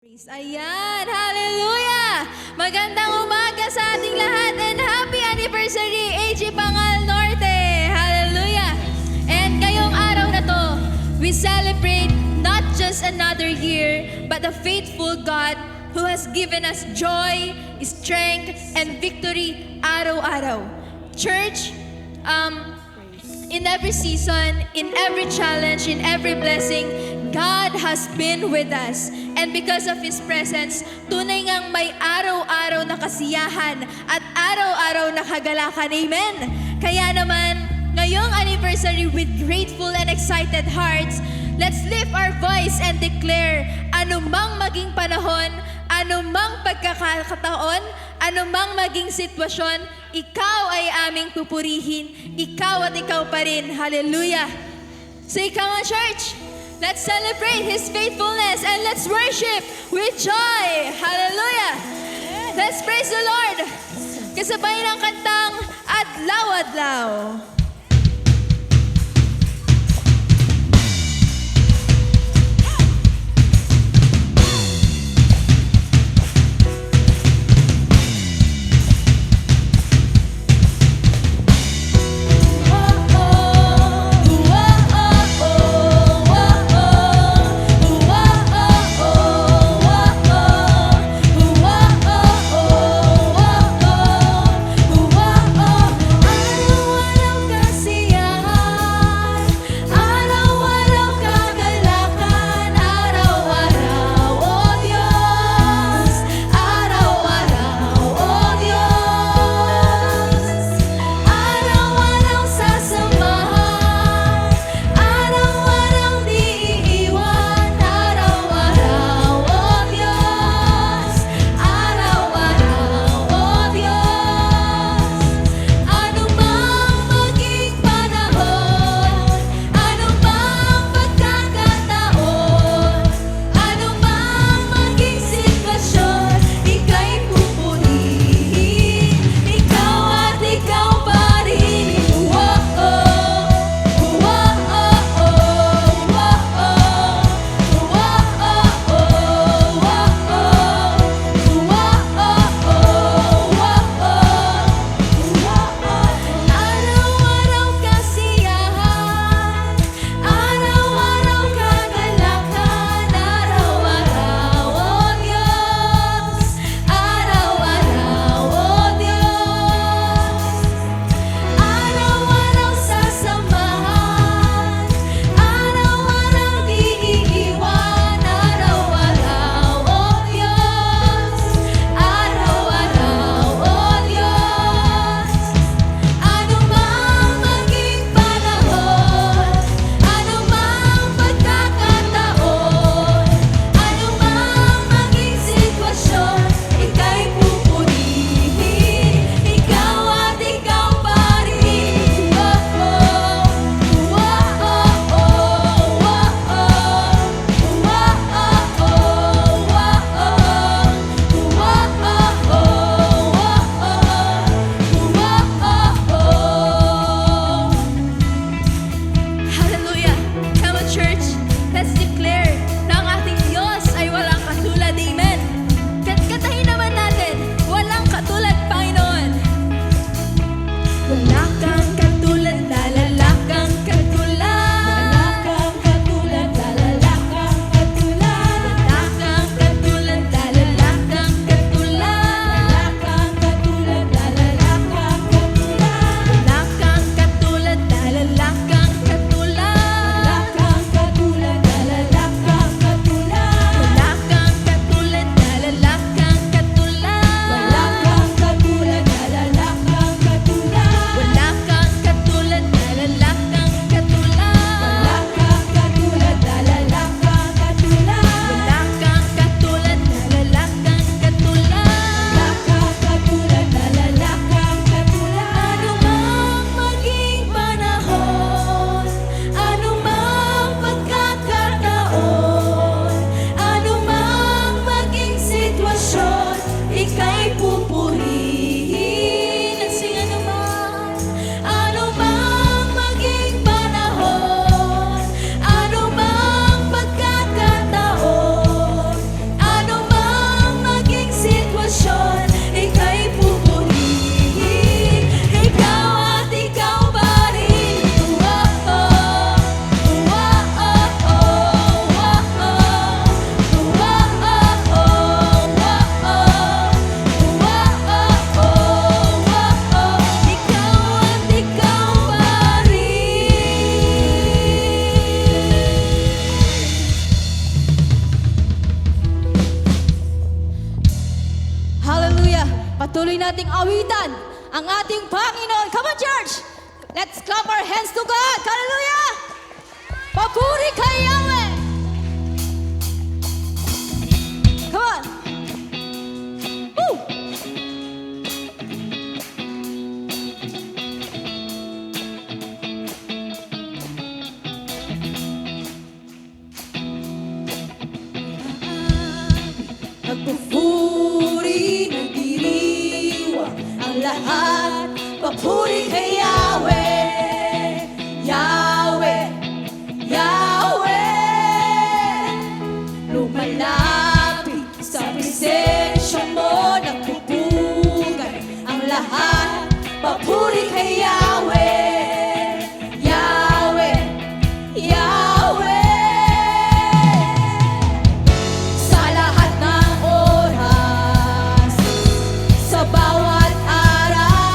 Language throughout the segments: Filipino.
Praise. Ayan, hallelujah! Magandang umaga sa ating lahat and happy anniversary, AG Pangal Norte! Hallelujah! And ngayong araw na to, we celebrate not just another year, but a faithful God who has given us joy, strength, and victory araw-araw. Church, in every season, in every challenge, in every blessing, God has been with us. And because of His presence, tunay ngang may araw-araw na kasiyahan at araw-araw na kagalakan. Amen? Kaya naman, ngayong anniversary with grateful and excited hearts, let's lift our voice and declare, anumang maging panahon, anumang pagkakataon, anumang maging sitwasyon, ikaw ay aming pupurihin. Ikaw at ikaw pa rin. Hallelujah! So come on, church! Let's celebrate His faithfulness and let's worship with joy. Hallelujah! Let's praise the Lord. Kasabay ng kantang Adlaw-Adlaw. Araw-araw Patuloy nating awitan ang ating Panginoon. Come on, church! Let's clap our hands to God. Hallelujah! Papuri kay Yahweh! Come on! Woo! Nagpupuri, nagdiriwang ang lahat. Papuri kay Yahweh, Yahweh, Yahweh. Lumalapit sa presensya mo, nagpupugan ang lahat. Papuri kay Yahweh, Yahweh, Yahweh. Sa lahat ng oras, sa bawat araw,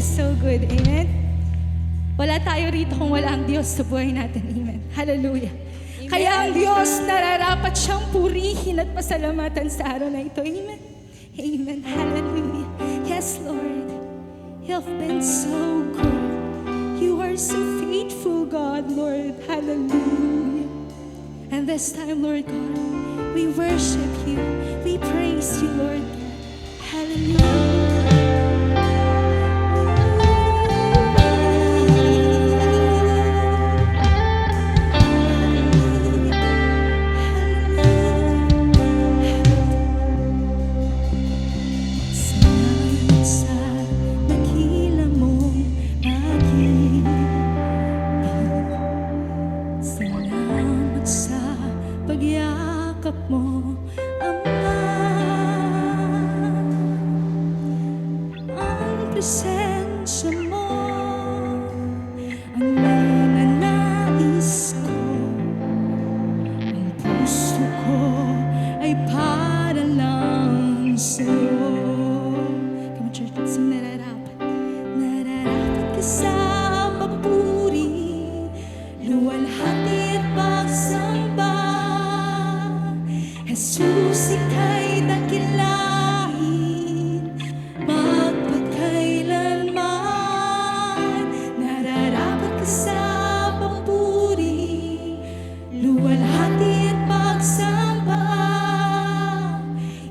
is so good. Amen? Wala tayo rito kung wala ang Diyos sa buhay natin. Amen. Hallelujah. Kaya ang Diyos nararapat siyang purihin at pasalamatan sa araw na ito. Amen. Amen. Hallelujah. Yes, Lord. You've been so good. You are so faithful, God, Lord. Hallelujah. And this time, Lord God, we worship you. We praise you, Lord God. Hallelujah. Salamat sa dakila mong pag-ibig. Salamat sa pagyakap mo, Ama. Ang presensya mo ang ninanais ko. Ang puso ko ay para lang sa'yo. Come on, church, let's sing nararapat. Nararapat ka sa papuri, luwalhati at pagsamba. Jesus, ika'y dakilain, magpakailanman. Nararapat ka sa papuri, luwalhati at pagsamba.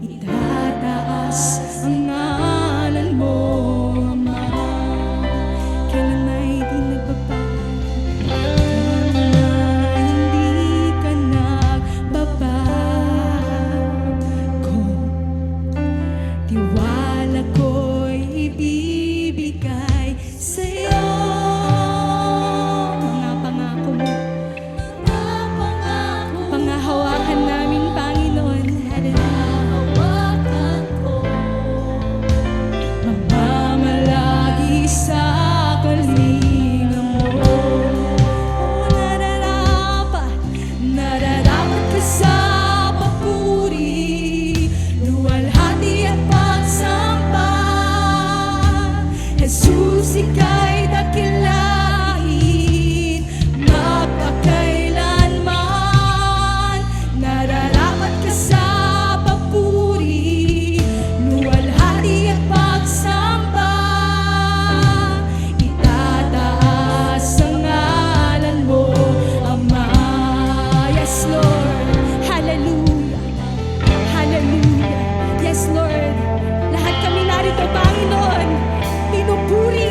Itataas ang ngalan mo, Ama. Kailan ay di nagbabago, kailan ay hindi ka nagbabago. Tiwala ko'y ibibigay sa'yo. Mga pangako mo, pangahawakan namin, Panginoon. Hallelujah. Mamamalagi sa kalinga mo. Nararapat ka sa papuri, luwalhati at pagsamba. Jesus, ika'y dakilain, magpakailanman. Nararapat ka sa papuri, luwalhati at pagsamba. Itataas ang ngalan mo, Ama. Yes, Lord. Hallelujah. Hallelujah. Yes, Lord. Lahat kami narito, Panginoon, pinupuri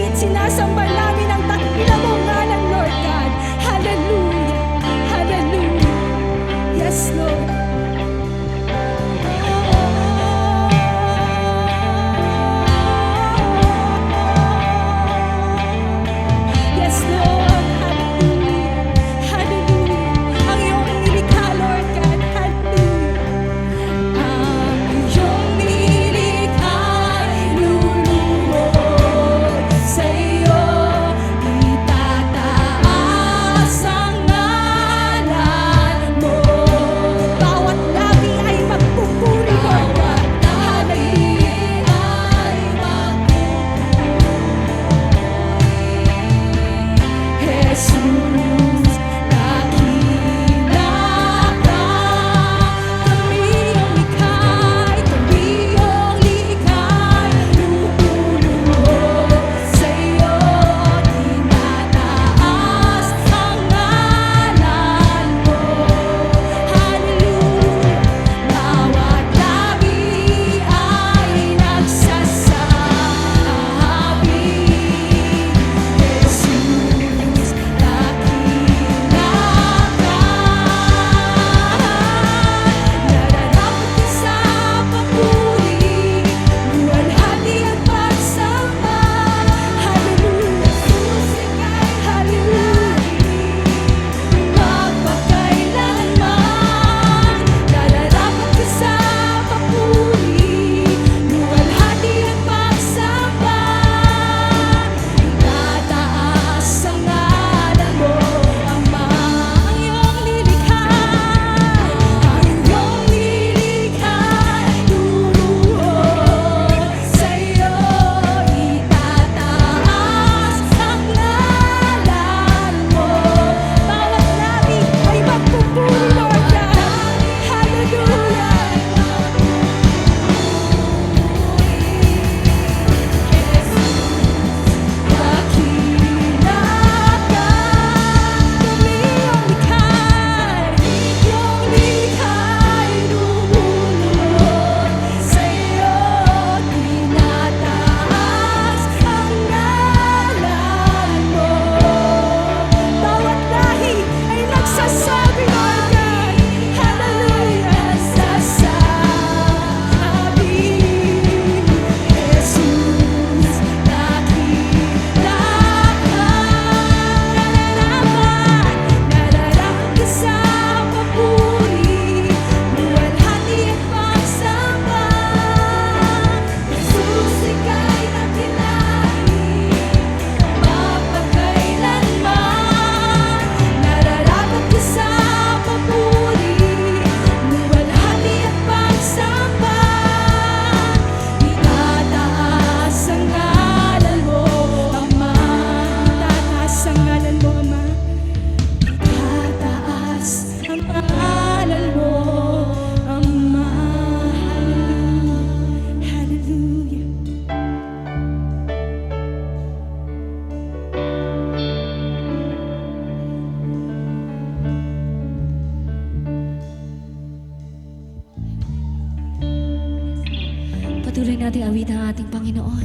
batid ng ating Panginoon.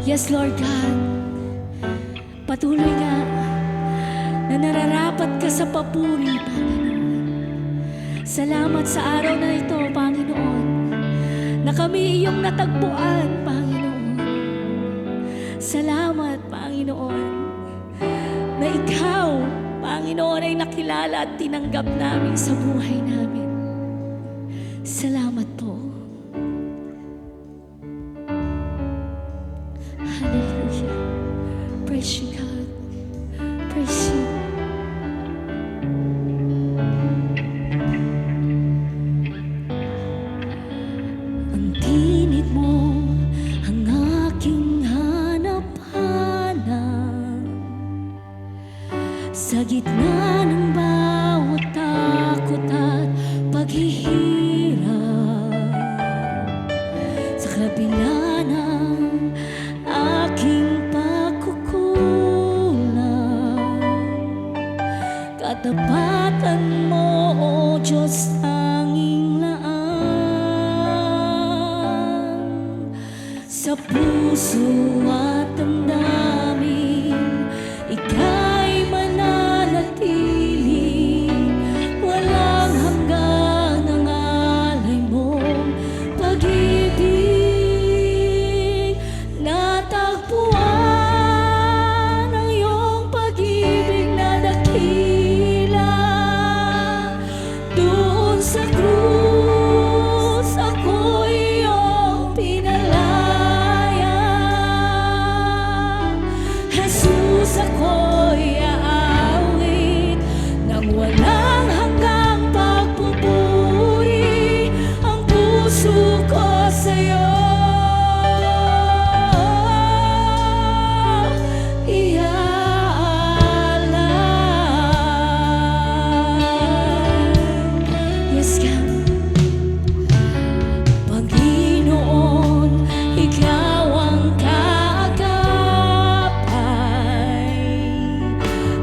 Yes, Lord God, patuloy nga na nararapat ka sa papuri, Panginoon. Salamat sa araw na ito, Panginoon, na kami iyong natagpuan, Panginoon. Salamat, Panginoon, na ikaw, Panginoon, ay nakilala at tinanggap namin sa buhay namin. Salamat po. Hallelujah. Praise you, God. Praise you. Ang tinig mo, ang aking hanap-hanap. Sa gitna ng bawat takot at paghihirap, sa kabila ng aking pagkukulang, katapatan mo, O Diyos, tanging laan. Sa puso at damdamin, ika'y mananatili. Walang hanggan ang alay mong pag-ibig. Natagpuan ang iyong pag-ibig na dakila. Doon sa krus, ako'y iyong pinalaya. Jesus, ako'y aawit ng walang hanggang pagpupuri. Ang puso ko sa'yo iaalay. Yes, God. Panginoon, ikaw ang kaagapay.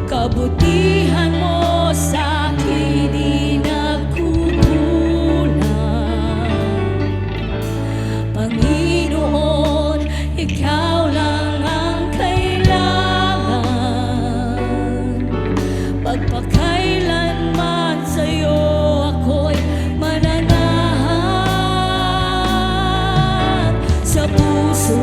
Kabutihan mo sa akin di nagkukulang. Panginoon, ikaw lang ang kailangan. Pagpakailanman sa'yo ako'y mananahan. Sa puso